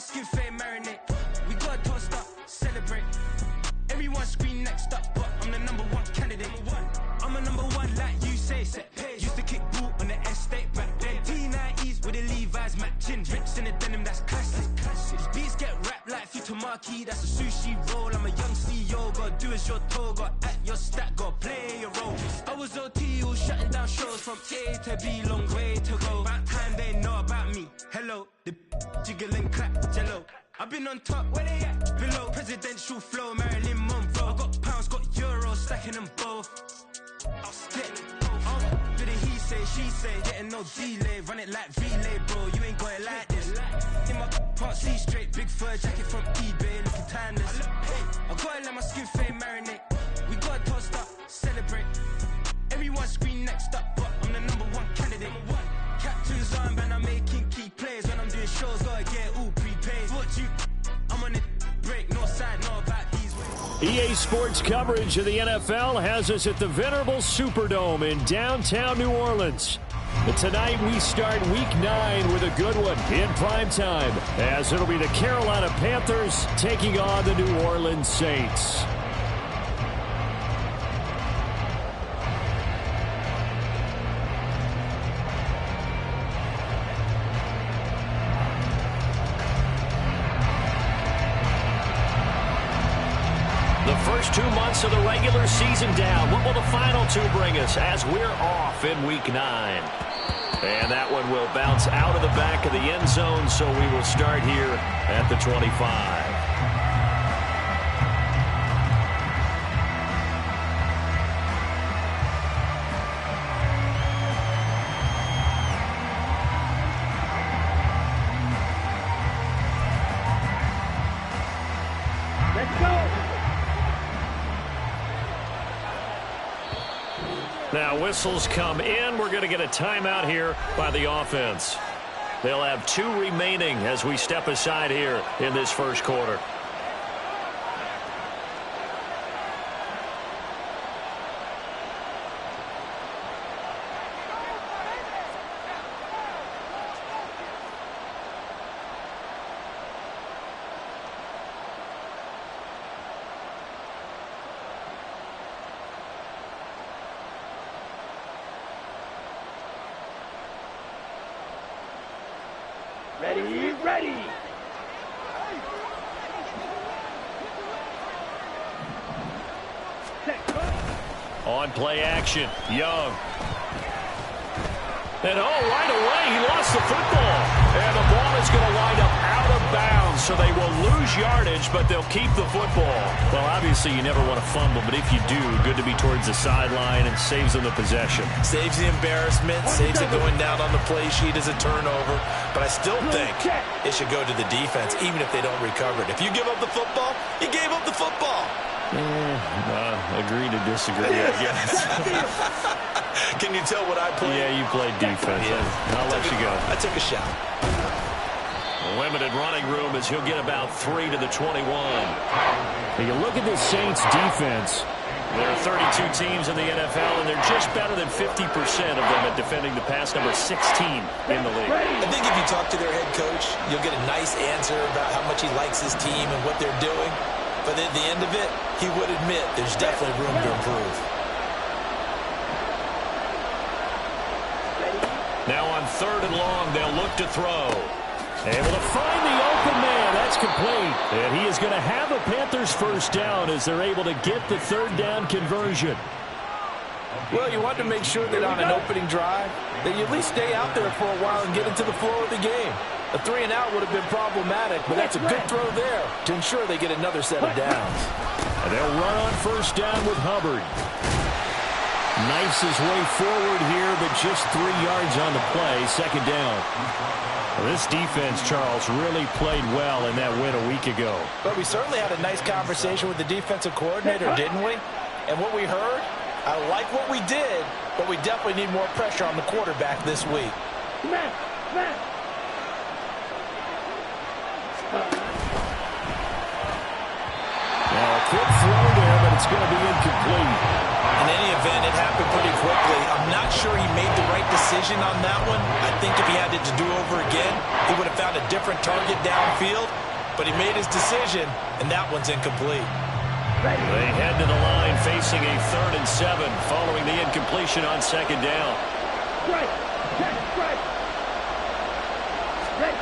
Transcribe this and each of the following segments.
skin fade marinate. We got toast up, celebrate. Everyone scream next up, but I'm the #1 candidate. I'm a #1 like you say. Used to kick boot on the estate back then. T90s with the Levi's matching. Drinks in the denim, that's classic. These beats get wrapped like Futamaki, that's a sushi roll. I'm a young CEO, gotta do as you're told. Gotta act your stat, gotta play your role. I was OT, all shutting down shows from A to B, long way to go. About time they know about me. Hello, the jiggle and clap, jello. I've been on top, where they at? Below, presidential flow, Marilyn Monroe. I got pounds, got euros, stacking them both. I'll split do the he say, she say, getting no delay. Run it like relay, bro, you ain't got it like this. In my part C straight, big fur jacket from eBay, looking timeless. I gotta let my skin fade marinate. We got toast up, celebrate. Everyone scream next up, but I'm the #1 candidate. Captain's armband, I'm making key plays. When I'm doing shows, gotta get all prepaid. What you, I'm on it, break, no sign, no about these ways. EA Sports coverage of the NFL has us at the venerable Superdome in downtown New Orleans. But tonight we start Week 9 with a good one in primetime, as it'll be the Carolina Panthers taking on the New Orleans Saints. The first 2 months of the regular season down. What will the final 2 bring us as we're off in Week 9? And that one will bounce out of the back of the end zone, so we will start here at the 25. Now whistles come in. We're going to get a timeout here by the offense. They'll have 2 remaining as we step aside here in this first quarter. Ready. On play action, Young. And right away, he lost the football. And the ball is going to wind up out of bounds, so they will lose yardage, but they'll keep the football. Well, obviously, you never want to fumble, but if you do, good to be towards the sideline and saves them the possession. Saves the embarrassment, saves it going down on the play sheet as a turnover. But I still think it should go to the defense, even if they don't recover it. If you give up the football, you gave up the football. Agree to disagree, I guess. Can you tell what I played? Yeah, you played defense. Yeah. I'll let you go. I took a shot. Limited running room as he'll get about 3 to the 21. When you look at this Saints defense, there are 32 teams in the NFL, and they're just better than 50% of them at defending the pass, number 16 in the league. I think if you talk to their head coach, you'll get a nice answer about how much he likes his team and what they're doing. But at the end of it, he would admit there's definitely room to improve. Now on 3rd and long, they'll look to throw. Able to find the open man. That's complete. And he is going to have a Panthers first down as they're able to get the 3rd down conversion. Well, you want to make sure that on an opening drive, that you at least stay out there for a while and get into the flow of the game. A 3-and-out would have been problematic, but that's a good throw there to ensure they get another set of downs. And they'll run on first down with Hubbard. Knifes his way forward here, but just 3 yards on the play, 2nd down. Well, this defense, Charles, really played well in that win a week ago. But we certainly had a nice conversation with the defensive coordinator, didn't we? And what we heard, I like what we did, but we definitely need more pressure on the quarterback this week. Now a quick throw there, but it's going to be incomplete. In any event, it happened pretty quickly. I'm not sure he made the right decision decision on that one. I think if he had it to do over again, he would have found a different target downfield. But he made his decision, and that one's incomplete. They head to the line facing a 3rd and 7 following the incompletion on 2nd down. Strike. Check. Strike. Ready.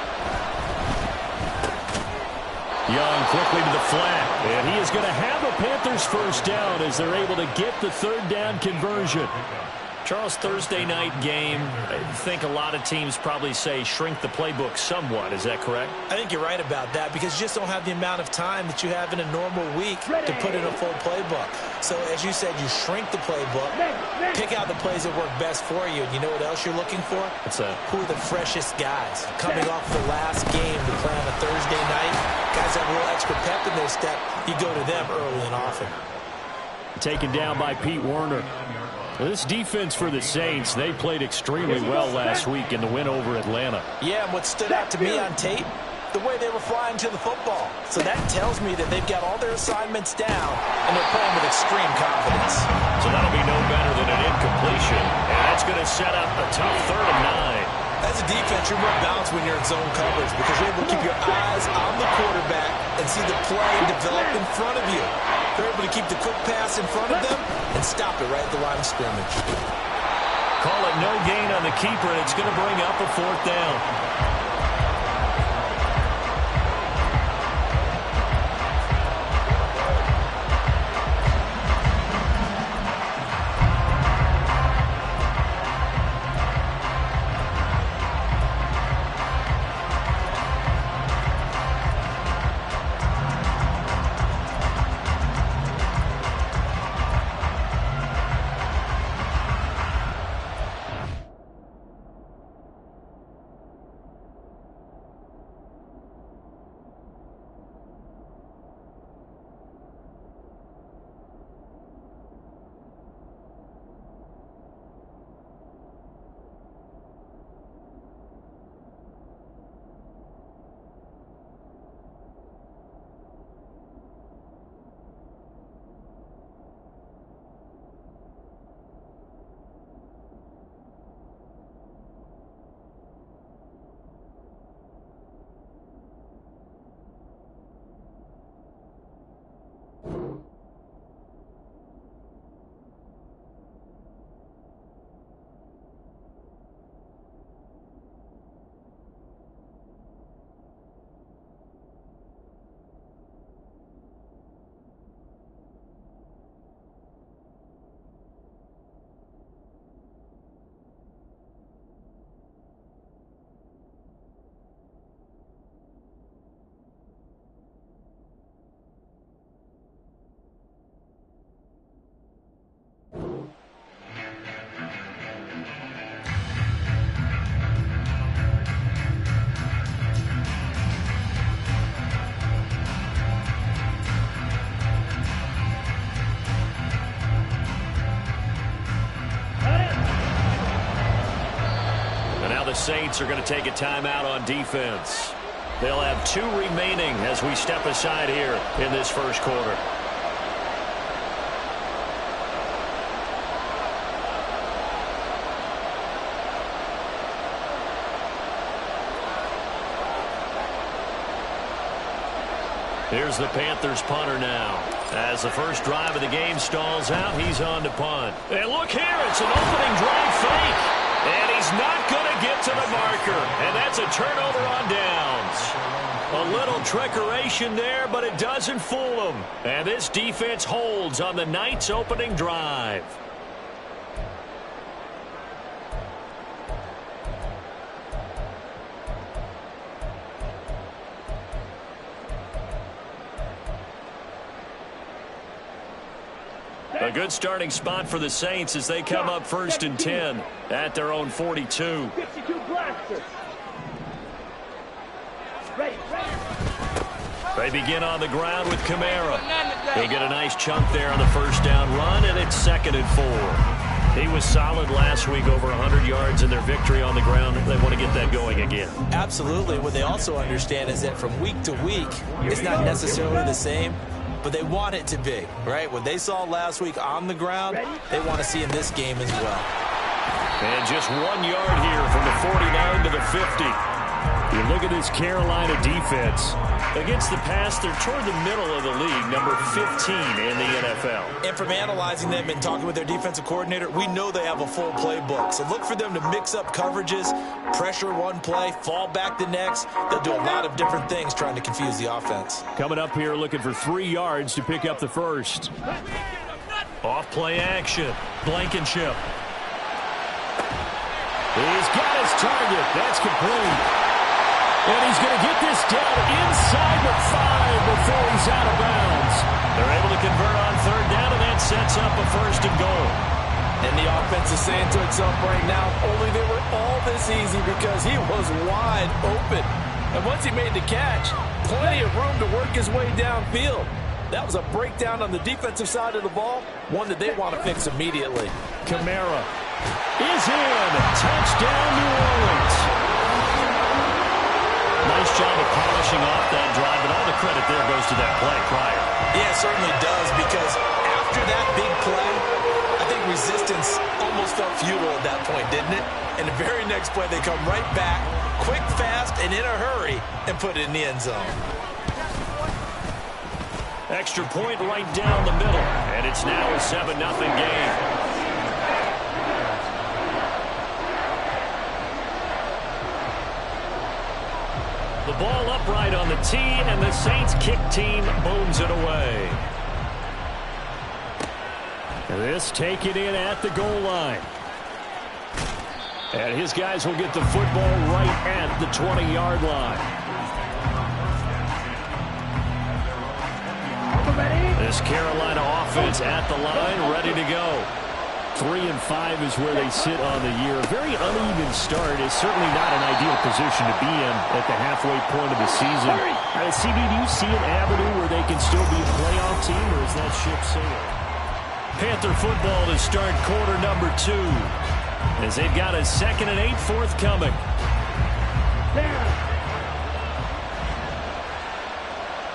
Young quickly to the flat. And he is going to have a Panthers first down as they're able to get the 3rd down conversion. Charles, Thursday night game, I think a lot of teams probably say shrink the playbook somewhat. Is that correct? I think you're right about that because you just don't have the amount of time that you have in a normal week to put in a full playbook. So, as you said, you shrink the playbook, pick out the plays that work best for you. And you know what else you're looking for? What's that? Who are the freshest guys? Coming off the last game to play on a Thursday night, guys have a little extra pep in their step. You go to them early and often. Taken down by Pete Werner. This defense for the Saints, they played extremely well last week in the win over Atlanta. Yeah, and what stood out to me on tape, the way they were flying to the football. So that tells me that they've got all their assignments down, and they're playing with extreme confidence. So that'll be no better than an incompletion. And that's going to set up a tough 3rd and 9. As a defense, you're more balanced when you're in zone coverage because you're able to keep your eyes on the quarterback and see the play develop in front of you. They're able to keep the quick pass in front of them and stop it right at the line of scrimmage. Call it no gain on the keeper, and it's going to bring up a 4th down. The Saints are going to take a timeout on defense. They'll have 2 remaining as we step aside here in this first quarter. Here's the Panthers punter now. As the first drive of the game stalls out, he's on to punt. And look here, it's an opening drive fake. And he's not going to get to the marker. And that's a turnover on downs. A little trickeration there, but it doesn't fool him. And this defense holds on the night's opening drive. A good starting spot for the Saints as they come up 1st and 10 at their own 42. 52 blasters. Ready. They begin on the ground with Kamara. They get a nice chunk there on the first down run, and it's 2nd and 4. He was solid last week, over 100 yards in their victory on the ground. They want to get that going again. Absolutely. What they also understand is that from week to week, it's not necessarily the same, but they want it to be, right? What they saw last week on the ground, they want to see in this game as well. And just 1 yard here from the 49 to the 50. You look at this Carolina defense. Against the pass, they're toward the middle of the league, number 15 in the NFL. And from analyzing them and talking with their defensive coordinator, we know they have a full playbook. So look for them to mix up coverages, pressure one play, fall back the next. They'll do a lot of different things trying to confuse the offense. Coming up here looking for 3 yards to pick up the first. Off play action. Blankenship. He's got his target. That's complete. And he's going to get this down inside the 5 before he's out of bounds. They're able to convert on third down, and that sets up a first and goal. And the offense is saying to itself right now, only they were all this easy because he was wide open. And once he made the catch, plenty of room to work his way downfield. That was a breakdown on the defensive side of the ball, one that they want to fix immediately. Kamara is in. Touchdown, New Orleans. Nice job of polishing off that drive, but all the credit there goes to that play prior. Yeah, it certainly does, because after that big play, I think resistance almost felt futile at that point, didn't it? And the very next play, they come right back, quick, fast, and in a hurry, and put it in the end zone. Extra point right down the middle, and it's now a 7-0 game. The ball upright on the tee, and the Saints kick team booms it away. This taken in at the goal line. And his guys will get the football right at the 20-yard line. This Carolina offense at the line, ready to go. 3-5 is where they sit on the year. A very uneven start is certainly not an ideal position to be in at the halfway point of the season. CB, do you see an avenue where they can still be a playoff team, or is that ship sailed? Panther football to start quarter number 2, as they've got a 2nd and 8 forthcoming. Down.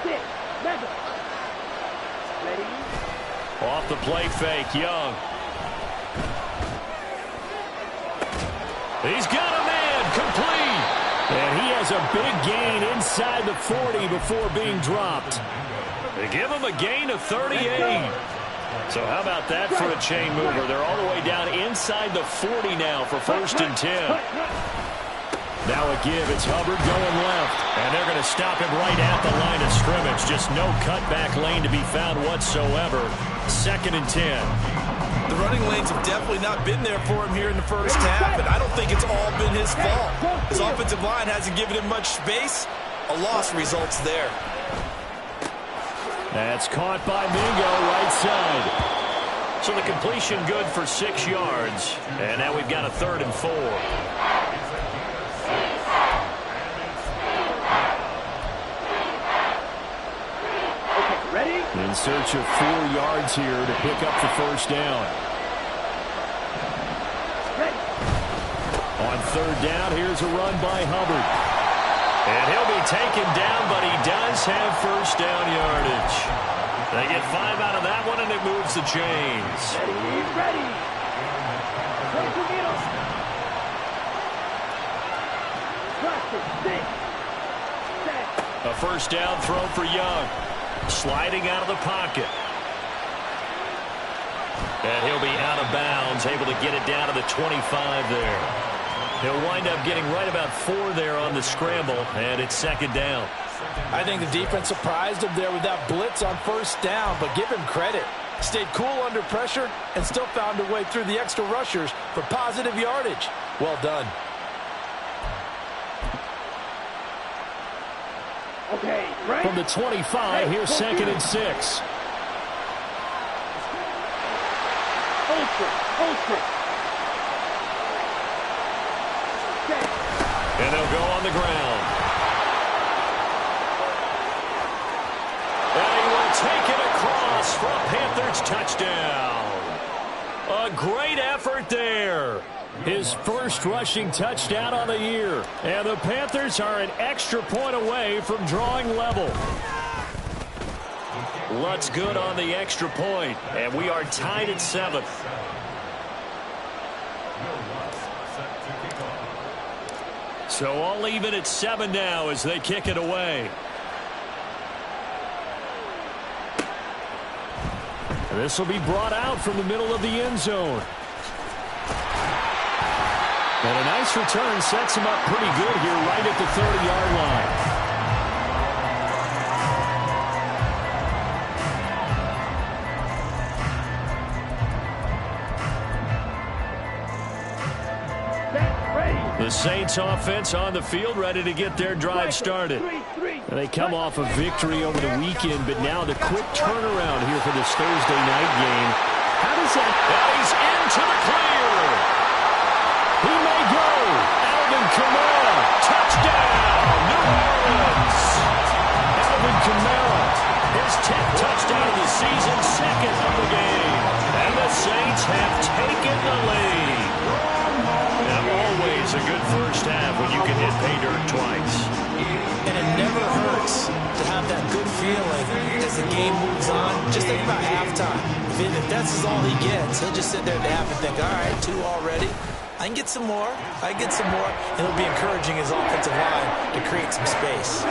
6, 7. Ready? Off the play fake, Young. He's got a man, complete. And he has a big gain inside the 40 before being dropped. They give him a gain of 38. So how about that for a chain mover? They're all the way down inside the 40 now for 1st and 10. Now a give. It's Hubbard going left. And they're going to stop him right at the line of scrimmage. Just no cutback lane to be found whatsoever. 2nd and 10. The running lanes have definitely not been there for him here in the first half, and I don't think it's all been his fault. His offensive line hasn't given him much space. A loss results there. That's caught by Mingo, right side. So the completion good for 6 yards. And now we've got a 3rd and 4. In search of 4 yards here to pick up the first down. On 3rd down, here's a run by Hubbard. And he'll be taken down, but he does have first down yardage. They get 5 out of that one, and it moves the chains. Ready. A first down throw for Young. Sliding out of the pocket. And he'll be out of bounds, able to get it down to the 25 there. He'll wind up getting right about 4 there on the scramble, and it's 2nd down. I think the defense surprised him there with that blitz on 1st down, but give him credit. Stayed cool under pressure and still found a way through the extra rushers for positive yardage. Well done. Okay, right. From the 25, here's 2nd and 6. Ultra. And they'll go on the ground. And he will take it across for a Panthers touchdown. A great effort there. His first rushing touchdown on the year. And the Panthers are an extra point away from drawing level. Lutz good on the extra point, and we are tied at 7. So all even at 7 now as they kick it away. This will be brought out from the middle of the end zone. And a nice return sets him up pretty good here right at the 30-yard line. The Saints offense on the field, ready to get their drive started. And they come off a victory over the weekend, but now the quick turnaround here for this Thursday night game. How does that... Now he's into the clear. He may go. Alvin Kamara, touchdown, New Orleans. Alvin Kamara, his 10th touchdown of the season, second of the game. And the Saints have taken the lead. Now, always a good first half when you can hit pay dirt twice. And it never hurts to have that good feeling as the game moves on. Just think about halftime. If that's all he gets, he'll just sit there at the half and think, all right, 2 already. I can get some more. I can get some more. And it'll be encouraging his offensive line to create some space.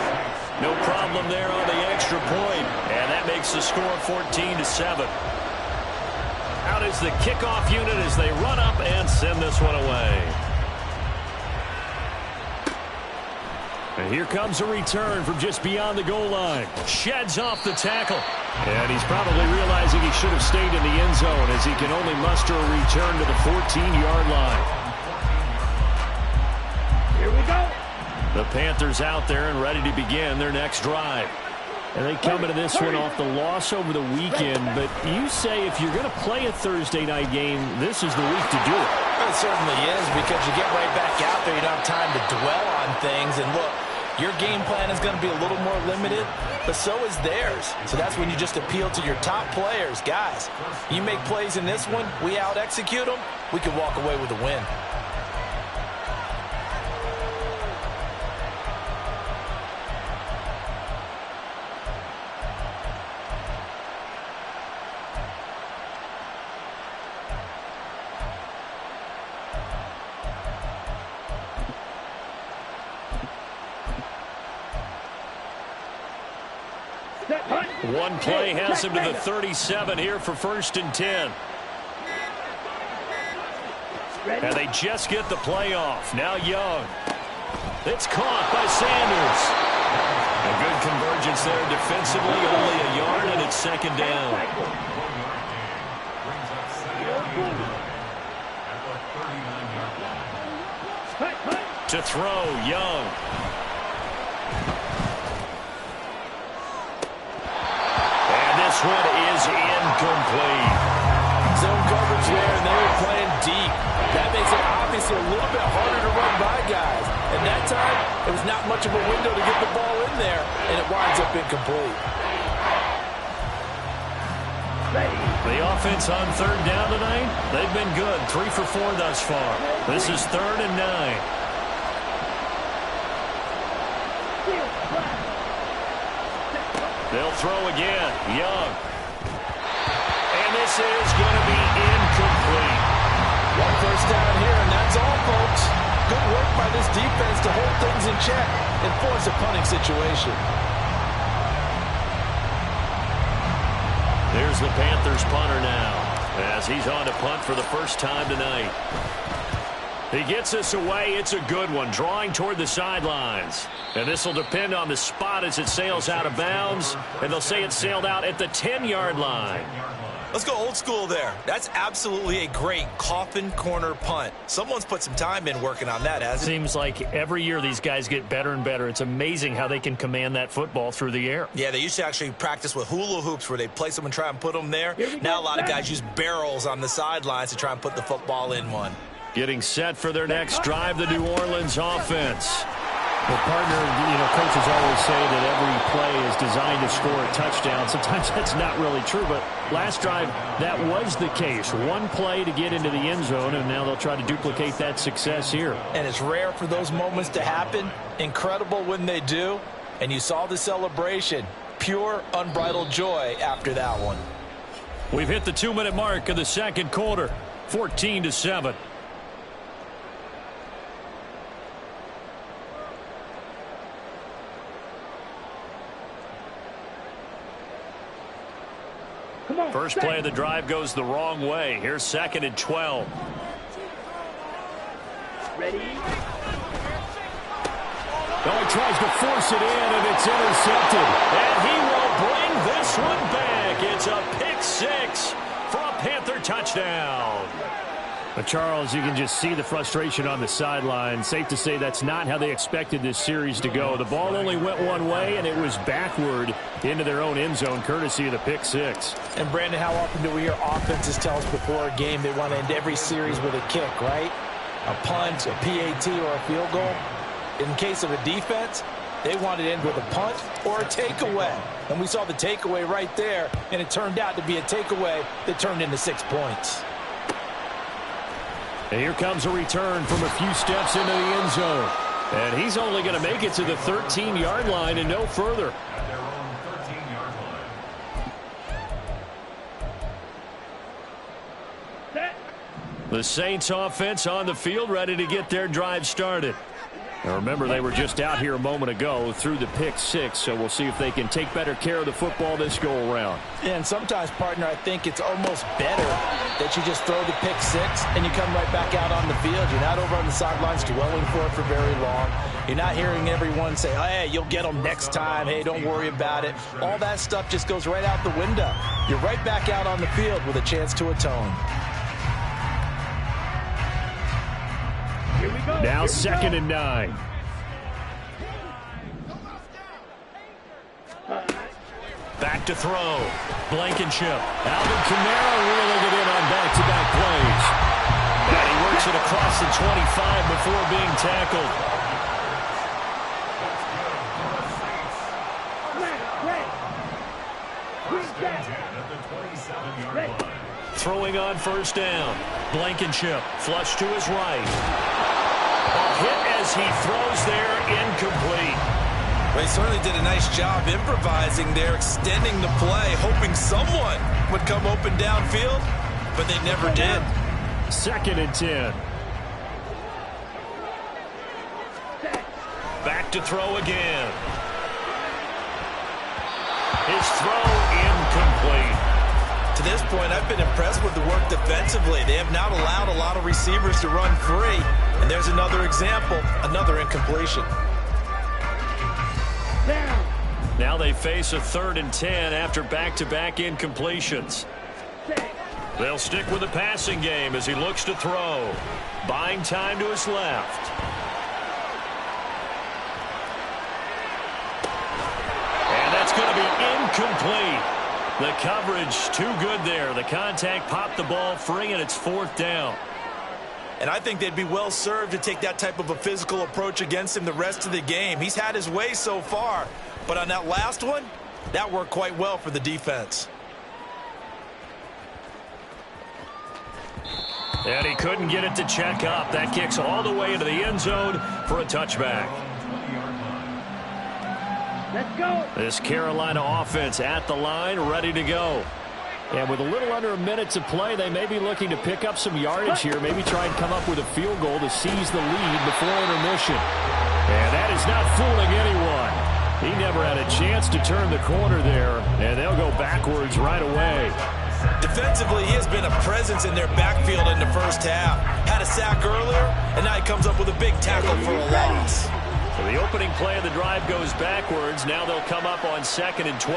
No problem there on the extra point. And that makes the score 14-7. Out is the kickoff unit as they run up and send this one away. And here comes a return from just beyond the goal line. Sheds off the tackle. And he's probably realizing he should have stayed in the end zone as he can only muster a return to the 14-yard line. Here we go. The Panthers out there and ready to begin their next drive. And they come into this one off the loss over the weekend. But you say if you're going to play a Thursday night game, this is the week to do it. It certainly is, because you get right back out there. You don't have time to dwell on things. And look, your game plan is going to be a little more limited, but so is theirs. So that's when you just appeal to your top players. Guys, you make plays in this one, we out-execute them, we can walk away with a win. One play has him to the 37 here for 1st and 10. And they just get the play off. Now Young. It's caught by Sanders. A good convergence there defensively. Only a yard, and it's 2nd down. To throw, Young. This one is incomplete. Zone coverage there, and they were playing deep. That makes it obviously a little bit harder to run by guys. And that time, it was not much of a window to get the ball in there, and it winds up incomplete. The offense on 3rd down tonight, they've been good. 3 for 4 thus far. This is 3rd and 9. They'll throw again. Young. And this is going to be incomplete. 1 first down here, and that's all, folks. Good work by this defense to hold things in check and force a punting situation. There's the Panthers punter now as he's on to punt for the first time tonight. He gets this away. It's a good one, drawing toward the sidelines. And this will depend on the spot as it sails out of bounds. And they'll say it sailed out at the 10-yard line. Let's go old school there. That's absolutely a great coffin corner punt. Someone's put some time in working on that, hasn't it? Seems like every year these guys get better and better. It's amazing how they can command that football through the air. Yeah, they used to actually practice with hula hoops where they place them and try and put them there. Now a lot of guys use barrels on the sidelines to try and put the football in one. Getting set for their next drive, the New Orleans offense. Well, partner, coaches always say that every play is designed to score a touchdown. Sometimes that's not really true, but last drive, that was the case. One play to get into the end zone, and now they'll try to duplicate that success here. And it's rare for those moments to happen. Incredible when they do. And you saw the celebration. Pure, unbridled joy after that one. We've hit the 2-minute mark of the second quarter, 14-7. Come on, First play of the drive goes the wrong way. Here's 2nd and 12. Ready? Oh, he tries to force it in, and it's intercepted. And he will bring this one back. It's a pick 6 for a Panther touchdown. But Charles, you can just see the frustration on the sideline. Safe to say that's not how they expected this series to go. The ball only went one way, and it was backward into their own end zone, courtesy of the pick 6. And, Brandon, how often do we hear offenses tell us before a game they want to end every series with a kick, right? A punt, a PAT, or a field goal. In case of a defense, they wanted to end with a punt or a takeaway. And we saw the takeaway right there, and it turned out to be a takeaway that turned into 6 points. And here comes a return from a few steps into the end zone. And he's only going to make it to the 13-yard line and no further. The Saints offense on the field, ready to get their drive started. Now remember, they were just out here a moment ago through the pick 6, so we'll see if they can take better care of the football this go-around. And sometimes, partner, I think it's almost better that you just throw the pick 6 and you come right back out on the field. You're not over on the sidelines dwelling for it for very long. You're not hearing everyone say, oh, hey, you'll get them next time. Hey, don't worry about it. All that stuff just goes right out the window. You're right back out on the field with a chance to atone. Here we go. Now 2nd and 9. Back to throw. Blankenship. Alvin Kamara reeling it in on back-to-back plays. And he works it across the 25 before being tackled. Throwing on 1st down. Blankenship. Flush to his right. A hit as he throws there. Incomplete. Well, he certainly did a nice job improvising there, extending the play, hoping someone would come open downfield, but they never did. 2nd and 10. Back to throw again. His throw incomplete. To this point, I've been impressed with the work defensively. They have not allowed a lot of receivers to run free. And there's another example, another incompletion. Now they face a 3rd and 10 after back-to-back incompletions. They'll stick with the passing game as he looks to throw. Buying time to his left. And that's going to be incomplete. The coverage too good there. The contact popped the ball free, and it's 4th down. And I think they'd be well served to take that type of a physical approach against him the rest of the game. He's had his way so far. But on that last one, that worked quite well for the defense. And he couldn't get it to check up. That kicks all the way into the end zone for a touchback. Let's go. This Carolina offense at the line, ready to go. And with a little under a minute to play, they may be looking to pick up some yardage here, maybe try and come up with a field goal to seize the lead before intermission. And that is not fooling anyone. He never had a chance to turn the corner there, and they'll go backwards right away. Defensively, he has been a presence in their backfield in the first half. Had a sack earlier, and now he comes up with a big tackle for a loss. So the opening play of the drive goes backwards. Now they'll come up on 2nd and 12.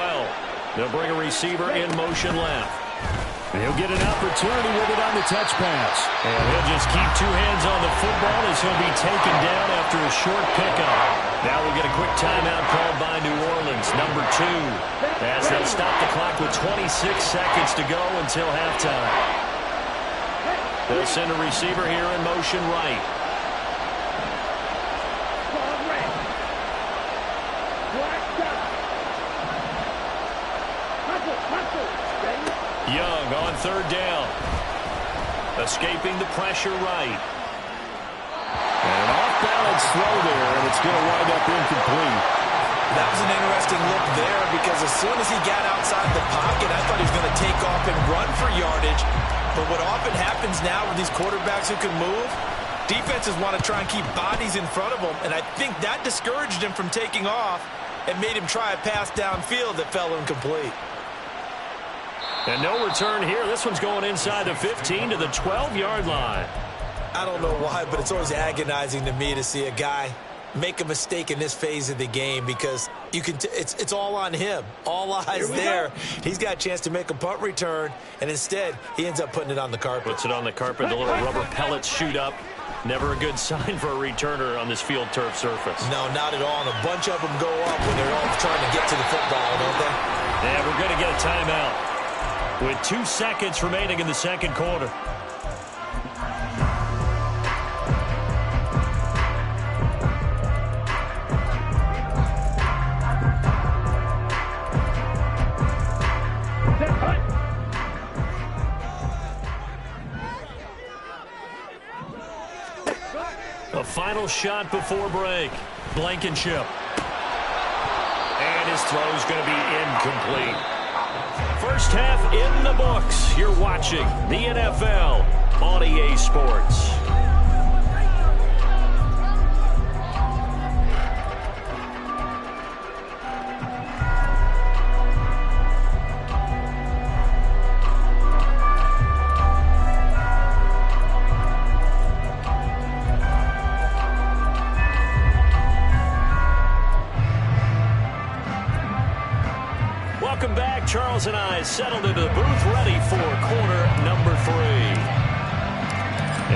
They'll bring a receiver in motion left. He'll get an opportunity with it on the touch pass. And he'll just keep 2 hands on the football as he'll be taken down after a short pickup. Now we'll get a quick timeout called by New Orleans, number 2, as they'll stop the clock with 26 seconds to go until halftime. They'll send a receiver here in motion right. Young on 3rd down. Escaping the pressure right. And an off-balance throw there, and it's going to wind up incomplete. That was an interesting look there because as soon as he got outside the pocket, I thought he was going to take off and run for yardage. But what often happens now with these quarterbacks who can move, defenses want to try and keep bodies in front of them, and I think that discouraged him from taking off and made him try a pass downfield that fell incomplete. And no return here. This one's going inside the 15 to the 12-yard line. I don't know why, but it's always agonizing to me to see a guy make a mistake in this phase of the game because you can it's all on him. All eyes there. He's got a chance to make a punt return, and instead he ends up putting it on the carpet. Puts it on the carpet. The little rubber pellets shoot up. Never a good sign for a returner on this field turf surface. No, not at all. And a bunch of them go up when they're all trying to get to the football, don't they? Yeah, we're going to get a timeout with 2 seconds remaining in the second quarter. A final shot before break. Blankenship. And his throw's going to be incomplete. First half in the books. You're watching the NFL on EA Sports. Welcome back. Charles and I settled into the booth, ready for quarter number 3.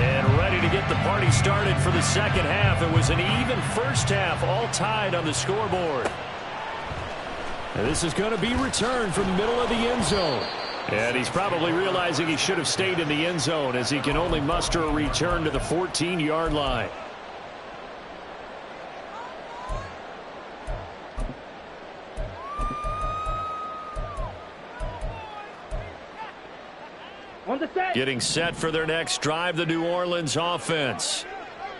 And ready to get the party started for the second half. It was an even first half, all tied on the scoreboard. And this is going to be returned from the middle of the end zone. And he's probably realizing he should have stayed in the end zone as he can only muster a return to the 14-yard line. Getting set for their next drive, the New Orleans offense.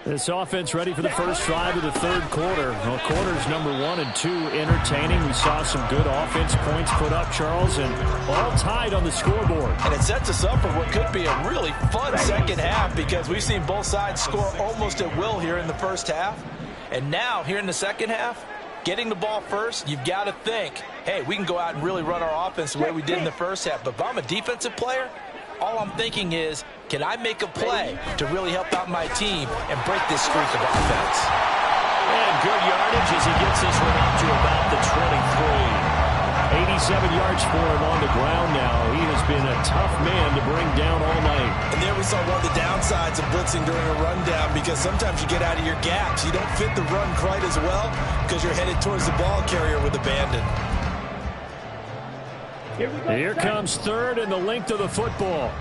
This offense ready for the first drive of the third quarter. Well, quarters number 1 and 2 entertaining. We saw some good offense points put up, Charles, and all tied on the scoreboard. And it sets us up for what could be a really fun second half because we've seen both sides score almost at will here in the first half. And now, here in the second half, getting the ball first, you've got to think, hey, we can go out and really run our offense the way we did in the first half. But if I'm a defensive player, all I'm thinking is, can I make a play to really help out my team and break this streak of offense? And good yardage as he gets this one up to about the 23. 87 yards for him on the ground now. He has been a tough man to bring down all night. And there we saw one of the downsides of blitzing during a rundown because sometimes you get out of your gaps. You don't fit the run quite as well because you're headed towards the ball carrier with abandon. Here comes third and the length of the football.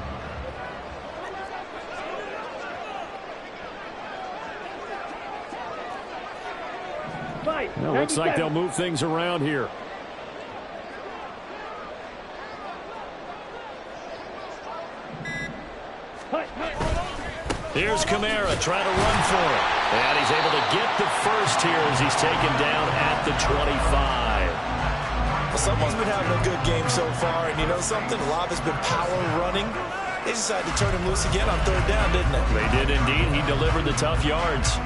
Well, looks like they'll move things around here. Here's Kamara trying to run for it. And he's able to get the first here as he's taken down at the 25. Well, someone's been having a good game so far, and you know something? A lot has been power running. They decided to turn him loose again on third down, didn't they? They did indeed. He delivered the tough yards.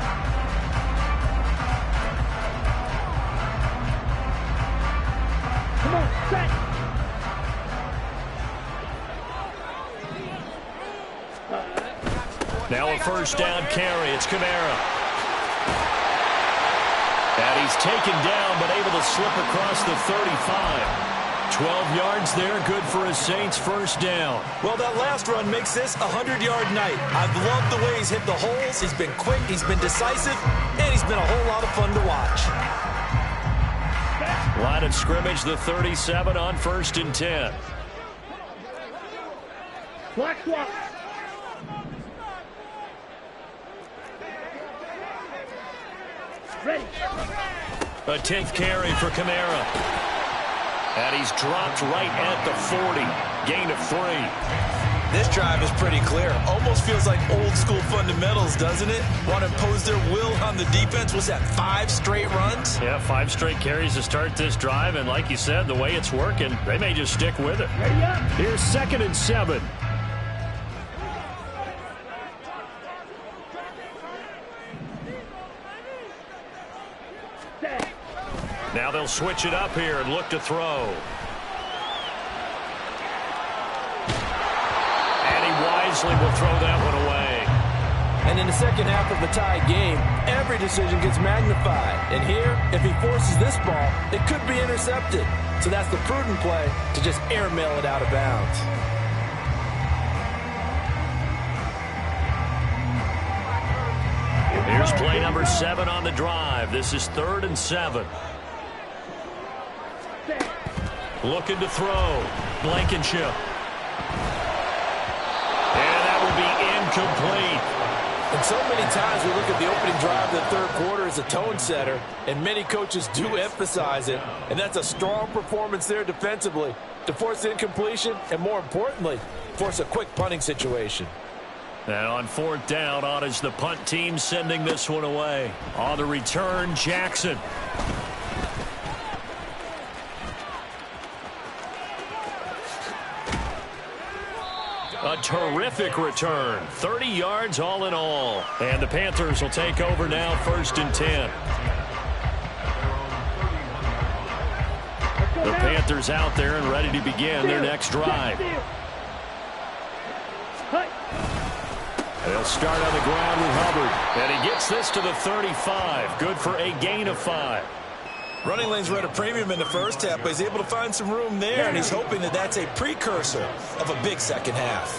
Come on, set. Now a first down carry. It's Kamara. And he's taken down, but able to slip across the 35. 12 yards there, good for a Saints first down. Well, that last run makes this a 100-yard night. I've loved the way he's hit the holes. He's been quick, he's been decisive, and he's been a whole lot of fun to watch. Line of scrimmage, the 37 on 1st and 10. Black swap. Ready. A 10th carry for Kamara. And he's dropped right at the 40. Gain of 3. This drive is pretty clear. Almost feels like old school fundamentals, doesn't it? Want to impose their will on the defense. Was that 5 straight runs? Yeah, 5 straight carries to start this drive. And like you said, the way it's working, they may just stick with it. Ready up. Here's 2nd and 7. Now they'll switch it up here and look to throw. Mosley will throw that one away. And in the second half of the tied game, every decision gets magnified. And here, if he forces this ball, it could be intercepted. So that's the prudent play to just airmail it out of bounds. Here's play number 7 on the drive. This is 3rd and 7. Looking to throw. Blankenship. And that will be incomplete. And so many times we look at the opening drive of the third quarter as a tone setter, and many coaches do emphasize it. And that's a strong performance there defensively to force incompletion and, more importantly, force a quick punting situation. And on 4th down, on is the punt team sending this one away. On the return, Jackson. A terrific return. 30 yards all in all. And the Panthers will take over now, 1st and 10. The Panthers out there and ready to begin their next drive. They'll start on the ground with Hubbard. And he gets this to the 35. Good for a gain of 5. Running lanes were at a premium in the first half, but he's able to find some room there, and he's hoping that that's a precursor of a big second half.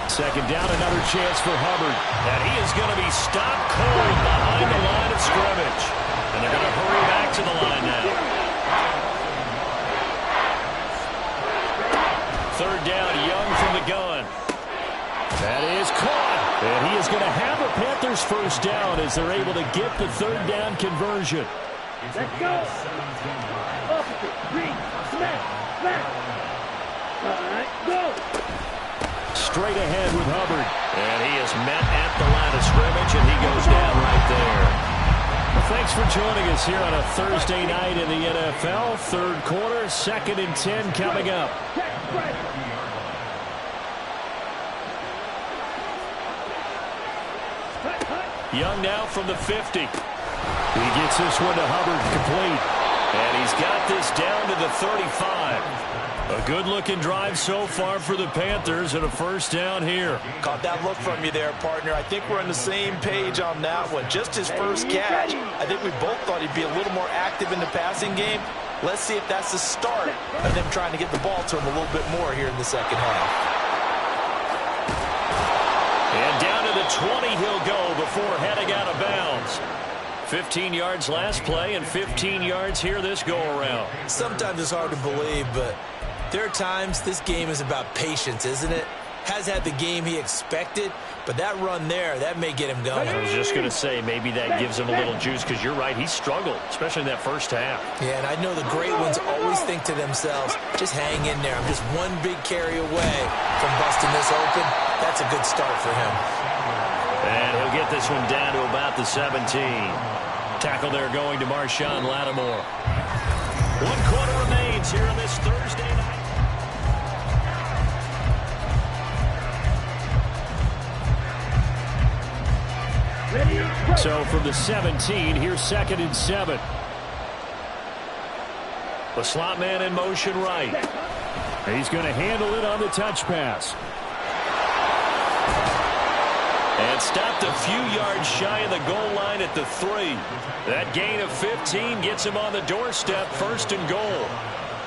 Second down, another chance for Hubbard. And he is going to be stopped cold behind the line of scrimmage. And they're going to hurry back to the line now. 3rd down, Young from the gun. That is caught. And he is going to have a Panthers first down as they're able to get the 3rd down conversion. Let's go. Opposite. Green. Smash. Smash. All right, go. Straight ahead with Hubbard. And he is met at the line of scrimmage, and he goes down right there. Well, thanks for joining us here on a Thursday night in the NFL. 3rd quarter, 2nd and 10 coming up. Young now from the 50. He gets this one to Hubbard, complete. And he's got this down to the 35. A good-looking drive so far for the Panthers and a first down here. Caught that look from you there, partner. I think we're on the same page on that one. Just his first catch. I think we both thought he'd be a little more active in the passing game. Let's see if that's the start of them trying to get the ball to him a little bit more here in the second half. And down to the 20 he'll go before heading out of bounds. 15 yards last play and 15 yards here this go-around. Sometimes it's hard to believe, but there are times this game is about patience, isn't it? Has had the game he expected, but that run there, that may get him going. I was just going to say, maybe that gives him a little juice, because you're right, he struggled, especially in that first half. Yeah, and I know the great ones always think to themselves, just hang in there. I'm just one big carry away from busting this open. That's a good start for him. And he'll get this one down to about the 17. Tackle there going to Marshawn Lattimore. 1 quarter remains here on this Thursday night. So from the 17, here's 2nd and 7. The slot man in motion right. He's going to handle it on the touch pass. And stopped a few yards shy of the goal line at the 3. That gain of 15 gets him on the doorstep, 1st and goal.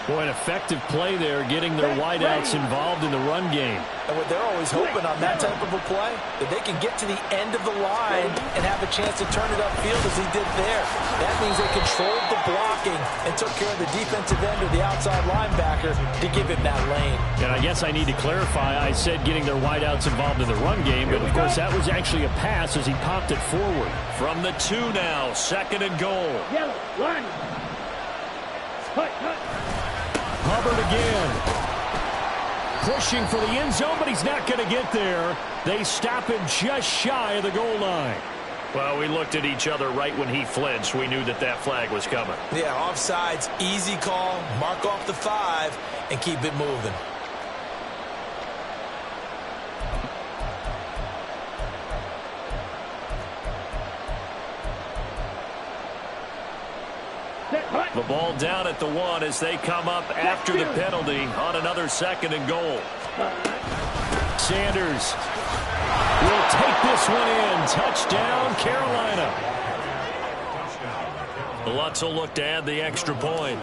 Boy, an effective play there, getting their wideouts involved in the run game. And what they're always hoping on that type of a play, that they can get to the end of the line and have a chance to turn it upfield as he did there. That means they controlled the blocking and took care of the defensive end or the outside linebacker to give him that lane. And I guess I need to clarify, I said getting their wideouts involved in the run game, but of course that was actually a pass as he popped it forward. From the 2 now, 2nd and goal. Yellow, line. Hubbard again. Pushing for the end zone, but he's not going to get there. They stop him just shy of the goal line. Well, we looked at each other right when he flinched. We knew that that flag was coming. Yeah, offsides, easy call, mark off the 5, and keep it moving. The ball down at the 1 as they come up after the penalty on another 2nd and goal. Sanders will take this one in. Touchdown, Carolina. Lutz will look to add the extra point.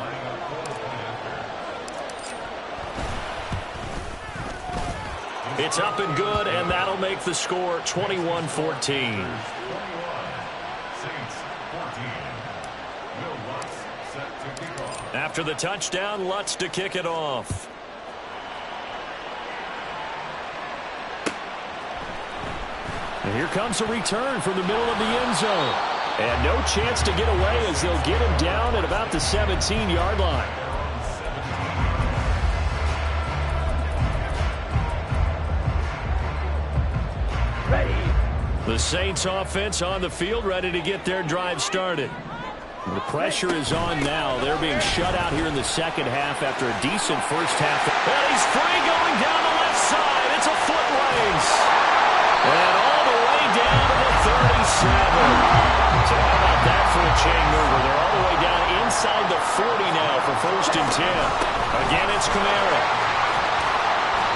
It's up and good, and that'll make the score 21-14. After the touchdown, Lutz to kick it off. And here comes a return from the middle of the end zone. And no chance to get away as they'll get him down at about the 17-yard line. The Saints offense on the field, ready to get their drive started. The pressure is on now. They're being shut out here in the second half after a decent first half. And he's free going down the left side. It's a foot race. And all the way down to the 37. So how about that for a chain mover? They're all the way down inside the 40 now for 1st and 10. Again, it's Kamara.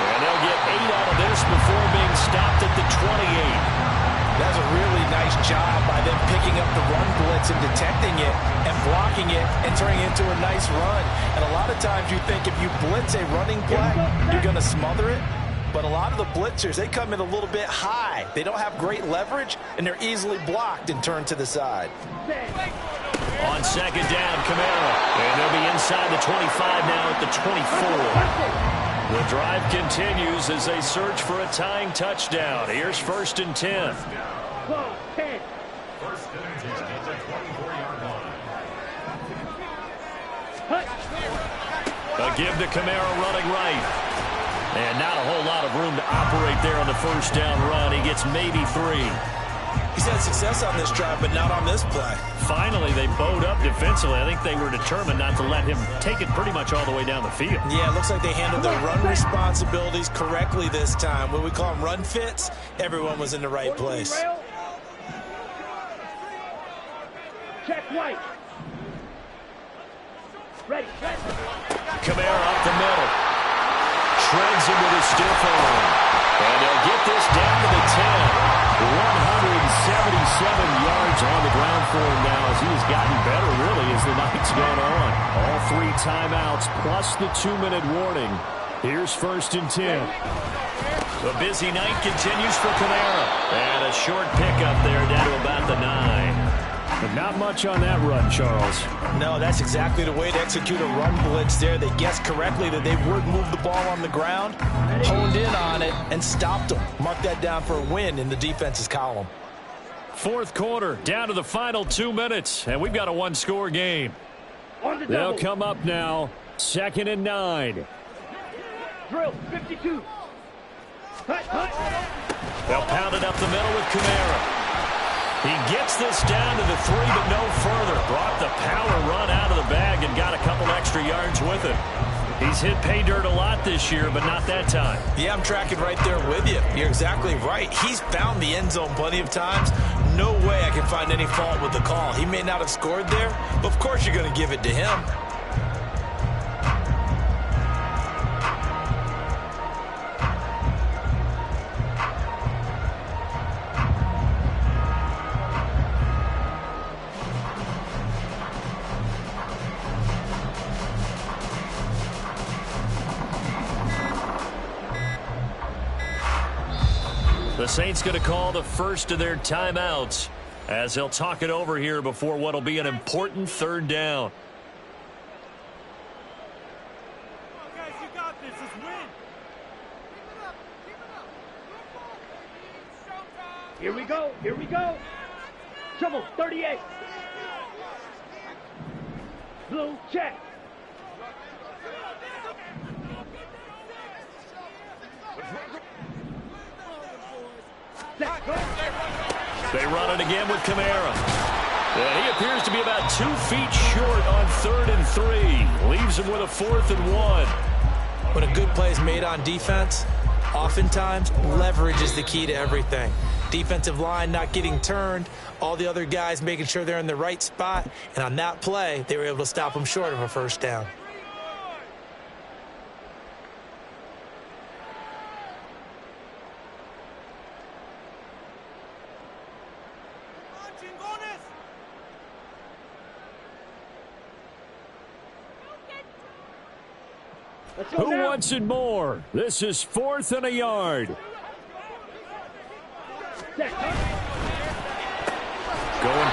And they'll get 8 out of this before being stopped at the 28. That's a really nice job by them picking up the run blitz and detecting it and blocking it and turning it into a nice run. And a lot of times you think if you blitz a running play, you're going to smother it. But a lot of the blitzers, they come in a little bit high. They don't have great leverage, and they're easily blocked and turned to the side. On 2nd down, Kamara. And they'll be inside the 25 now at the 24. The drive continues as they search for a tying touchdown. Here's 1st and 10. A give to Kamara running right. And not a whole lot of room to operate there on the 1st down run. He gets maybe 3. He's had success on this drive, but not on this play. Finally, they bowed up defensively. I think they were determined not to let him take it pretty much all the way down the field. Yeah, it looks like they handled their run responsibilities correctly this time. When we call them run fits, everyone was in the right place. Check right. Ready. Kamara up the middle. Shreds him with his stiff arm. And they'll get this down to the 10. 177 yards on the ground for him now as he has gotten better, really, as the night's gone on. All 3 timeouts plus the 2-minute warning. Here's 1st and 10. The busy night continues for Kamara. And a short pickup there down to about the 9. But not much on that run, Charles. No, that's exactly the way to execute a run blitz there. They guessed correctly that they would move the ball on the ground, honed in on it, and stopped them. Mark that down for a win in the defense's column. 4th quarter, down to the final 2 minutes, and we've got a 1-score game. They'll come up now, 2nd and 9. Drill, 52. They'll pound it up the middle with Kamara. He gets this down to the 3, but no further. Brought the power run out of the bag and got a couple extra yards with it. He's hit pay dirt a lot this year, but not that time. Yeah, I'm tracking right there with you. You're exactly right. He's found the end zone plenty of times. No way I can find any fault with the call. He may not have scored there, but of course you're going to give it to him. The Saints going to call the first of their timeouts as they'll talk it over here before what will be an important 3rd down. Guys, you got this. Just win. Here we go. Here we go. Trouble, 38. Blue, check. They run it again with Kamara. And he appears to be about 2 feet short on 3rd and 3. Leaves him with a 4th and 1. When a good play is made on defense, oftentimes leverage is the key to everything. Defensive line not getting turned. All the other guys making sure they're in the right spot. And on that play, they were able to stop them short of a first down. Who wants it more? This is 4th and a yard. Going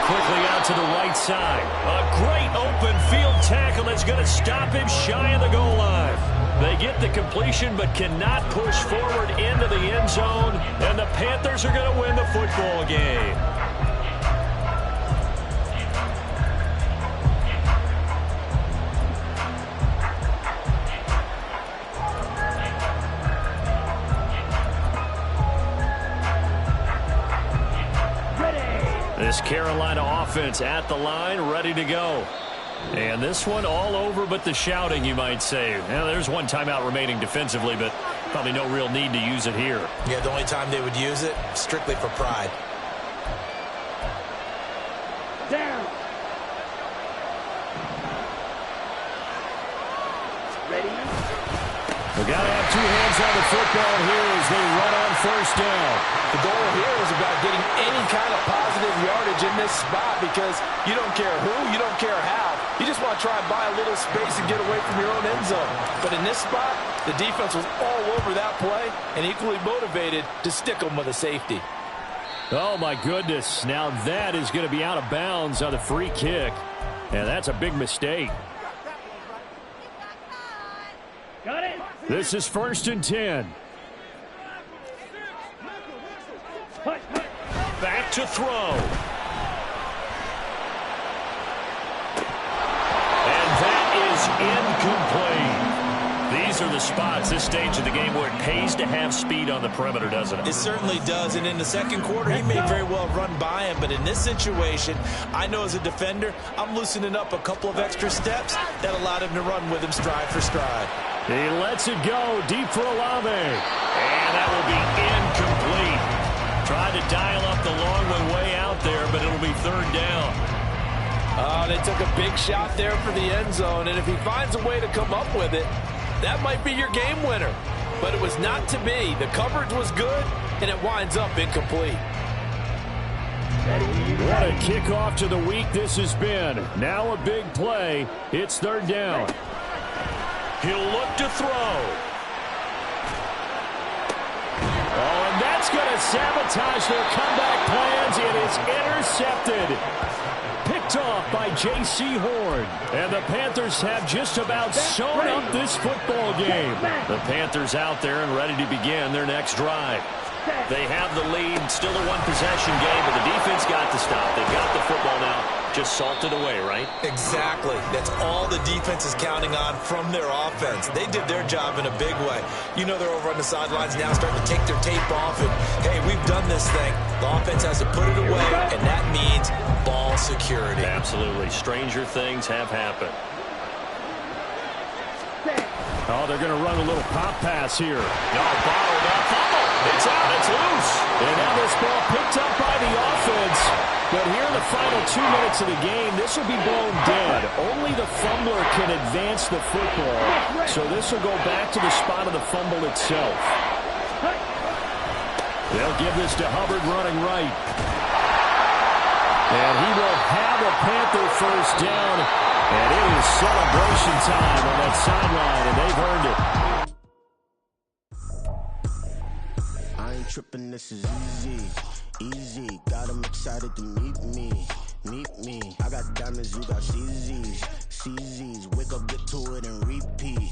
quickly out to the right side. A great open field tackle that's going to stop him shy of the goal line. They get the completion but cannot push forward into the end zone, and the Panthers are going to win the football game. This Carolina offense at the line, ready to go. And this one all over but the shouting, you might say. Now, there's one timeout remaining defensively, but probably no real need to use it here. Yeah, the only time they would use it, strictly for pride. Down. Ready? We got to have two hands on the football here as they run on first down. The goal here is about getting any kind of positive yardage in this spot because you don't care who, you don't care how. You just want to try and buy a little space and get away from your own end zone. But in this spot, the defense was all over that play and equally motivated to stick them with a safety. Oh, my goodness. Now that is going to be out of bounds on the free kick. And that's a big mistake. Got it. This is 1st and 10. Back to throw. And that is incomplete. These are the spots, this stage of the game, where it pays to have speed on the perimeter, doesn't it? It certainly does, and in the second quarter, he may very well run by him, but in this situation, I know as a defender, I'm loosening up a couple of extra steps that allowed him to run with him stride for stride. He lets it go deep for Olave. And that will be incomplete. Tried to dial up the long one way out there, but it'll be 3rd down. They took a big shot there for the end zone, and if he finds a way to come up with it, that might be your game winner. But it was not to be. The coverage was good, and it winds up incomplete. What a kickoff to the week this has been. Now a big play. It's 3rd down. He'll look to throw. Oh, and that's going to sabotage their comeback plans. It is intercepted. Picked off by J.C. Horn. And the Panthers have just about sewn up this football game. The Panthers out there and ready to begin their next drive. They have the lead, still a one-possession game, but the defense got to stop. They've got the football now, just salted away, right? Exactly. That's all the defense is counting on from their offense. They did their job in a big way. You know they're over on the sidelines now starting to take their tape off, and, hey, we've done this thing. The offense has to put it away, and that means ball security. Absolutely. Stranger things have happened. Oh, they're going to run a little pop pass here. No, bottled up. It's out. It's loose. And now this ball picked up by the offense. But here in the final 2 minutes of the game, this will be blown dead. Only the fumbler can advance the football. So this will go back to the spot of the fumble itself. They'll give this to Hubbard running right. And he will have a Panther first down. And it is celebration time on that sideline, and they've earned it. I ain't tripping, this is easy, easy. Got them excited to meet me. I got diamonds, you got CZs, wake up, get to it, and repeat.